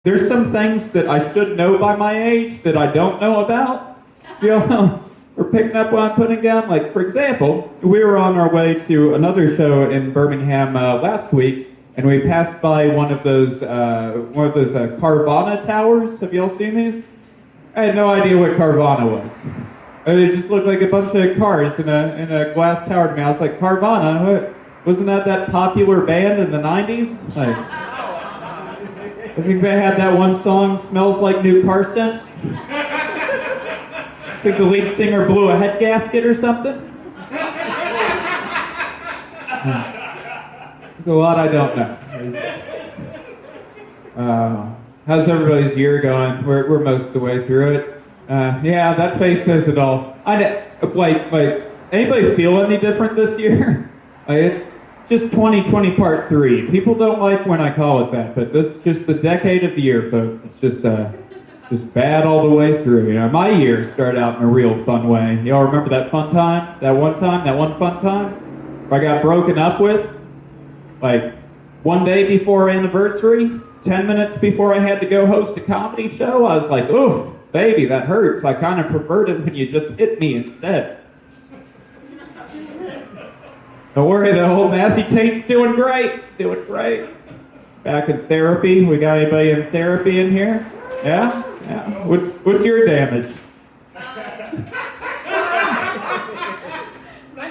there's some things that I should know by my age that I don't know about. You know, we're picking up what I'm putting down. Like, for example, we were on our way to another show in Birmingham last week, and we passed by one of those Carvana towers. Have y'all seen these? I had no idea what Carvana was. It just looked like a bunch of cars in a glass tower to me. I was like, Carvana? Wasn't that popular band in the 90s? Like, I think they had that one song, Smells Like New Car Scents. I think the lead singer blew a head gasket or something. There's a lot I don't know. How's everybody's year going? We're most of the way through it. Yeah, that face says it all. Like, anybody feel any different this year? It's just 2020 Part 3. People don't like when I call it that, but this is just the decade of the year, folks. It's just bad all the way through. You know, my year started out in a real fun way. Y'all remember that fun time? That one fun time? Where I got broken up with? Like, one day before our anniversary, 10 minutes before I had to go host a comedy show, I was like, oof, baby, that hurts. I kind of preferred it when you just hit me instead. Don't worry, the old Matthew Tate's doing great. Back in therapy. We got anybody in therapy in here? Yeah? What's your damage? My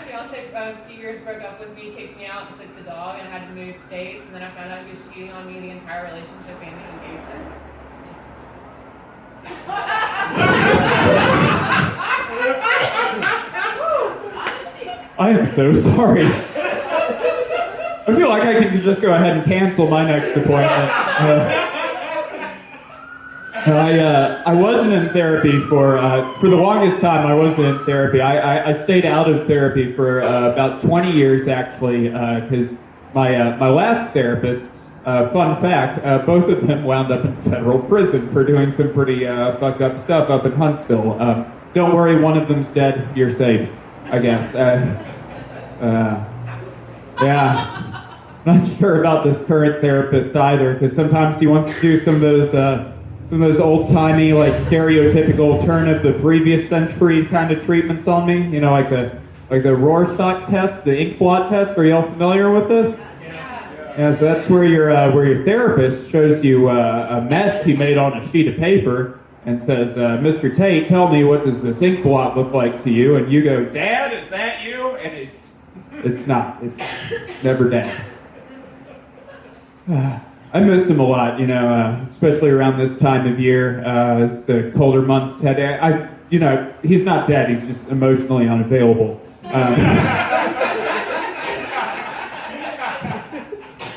fiance of 2 years broke up with me, kicked me out, and took the dog, and I had to move states, and then I found out he was cheating on me the entire relationship and the engagement. I am so sorry. I feel like I can just go ahead and cancel my next appointment. I wasn't in therapy for the longest time. I wasn't in therapy. I stayed out of therapy for about 20 years, actually, because my last therapists, fun fact, both of them wound up in federal prison for doing some pretty fucked up stuff up in Huntsville. Don't worry, one of them's dead. You're safe, I guess. Yeah. Not sure about this current therapist either, because sometimes he wants to do some of those old-timey, like stereotypical turn of the previous century kind of treatments on me. You know, like the Rorschach test, the ink blot test. Are y'all familiar with this? Yeah, so that's where your therapist shows you a mess he made on a sheet of paper and says, Mr. Tate, tell me, what does this ink blot look like to you? And you go, Dad, is that you? And it's not. It's never Dad. I miss him a lot, you know, especially around this time of year. It's the colder months. He's not dead. He's just emotionally unavailable.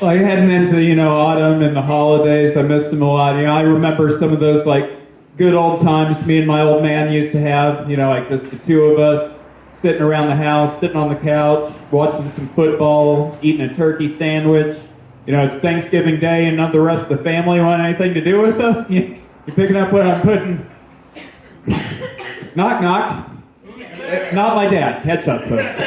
Like heading into, autumn and the holidays, I miss him a lot. I remember some of those, like, good old times me and my old man used to have, like just the two of us sitting around the house, sitting on the couch, watching some football, eating a turkey sandwich. It's Thanksgiving Day and none of the rest of the family want anything to do with us. You picking up what I'm putting? Knock, knock. Not my dad. Catch up, folks.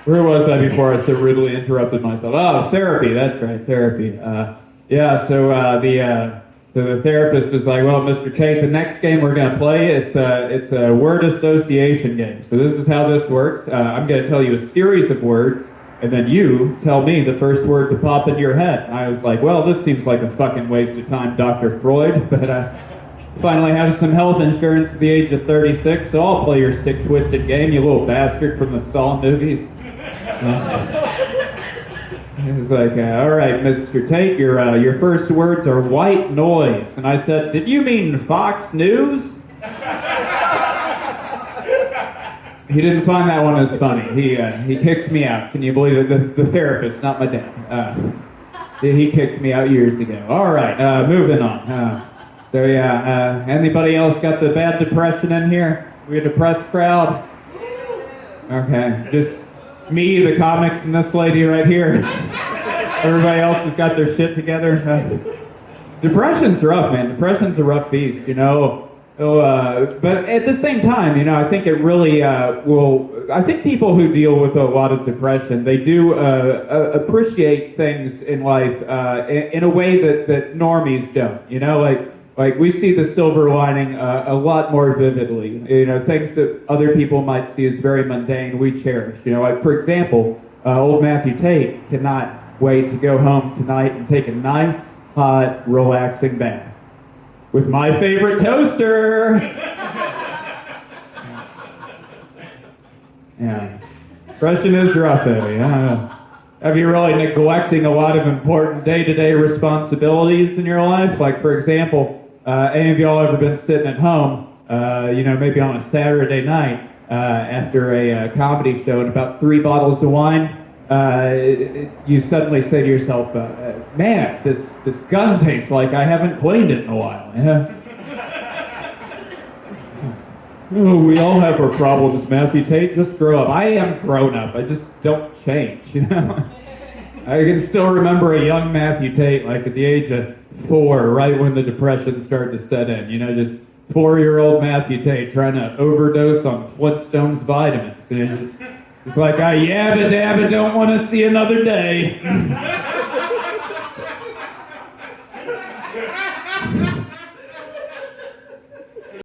Where was I before I so rudely interrupted myself? Oh, therapy. That's right, therapy. So the therapist was like, well, Mr. Tate, the next game we're going to play, it's a word association game. So this is how this works. I'm going to tell you a series of words, and then you tell me the first word to pop into your head. And I was like, well, this seems like a fucking waste of time, Dr. Freud, but I finally have some health insurance at the age of 36, so I'll play your sick, twisted game, you little bastard from the Saw movies. He was like, all right, Mr. Tate, your first words are white noise. And I said, did you mean Fox News? He didn't find that one as funny. He kicked me out. Can you believe it? The therapist, not my dad. He kicked me out years ago. All right, moving on. Anybody else got the bad depression in here? We a depressed crowd? Okay, just me, the comics, and this lady right here. Everybody else has got their shit together. Depression's rough, man. Depression's a rough beast, But at the same time, I think it really will. I think people who deal with a lot of depression, they do appreciate things in life in a way that normies don't. Like we see the silver lining a lot more vividly. Things that other people might see as very mundane, we cherish. Like for example, old Matthew Tate cannot wait to go home tonight and take a nice, hot, relaxing bath with my favorite toaster. Yeah, depression is rough, Eddie. Have you really neglecting a lot of important day-to-day responsibilities in your life? Like, for example, any of y'all ever been sitting at home, maybe on a Saturday night after a comedy show and about 3 bottles of wine, you suddenly say to yourself, man, this gun tastes like I haven't cleaned it in a while. Oh, we all have our problems, Matthew Tate. Just grow up. I am grown up. I just don't change, I can still remember a young Matthew Tate, like at the age of 4, right when the depression started to set in. Just 4-year-old Matthew Tate trying to overdose on Flintstones vitamins. It's like, I yabba dabba don't want to see another day.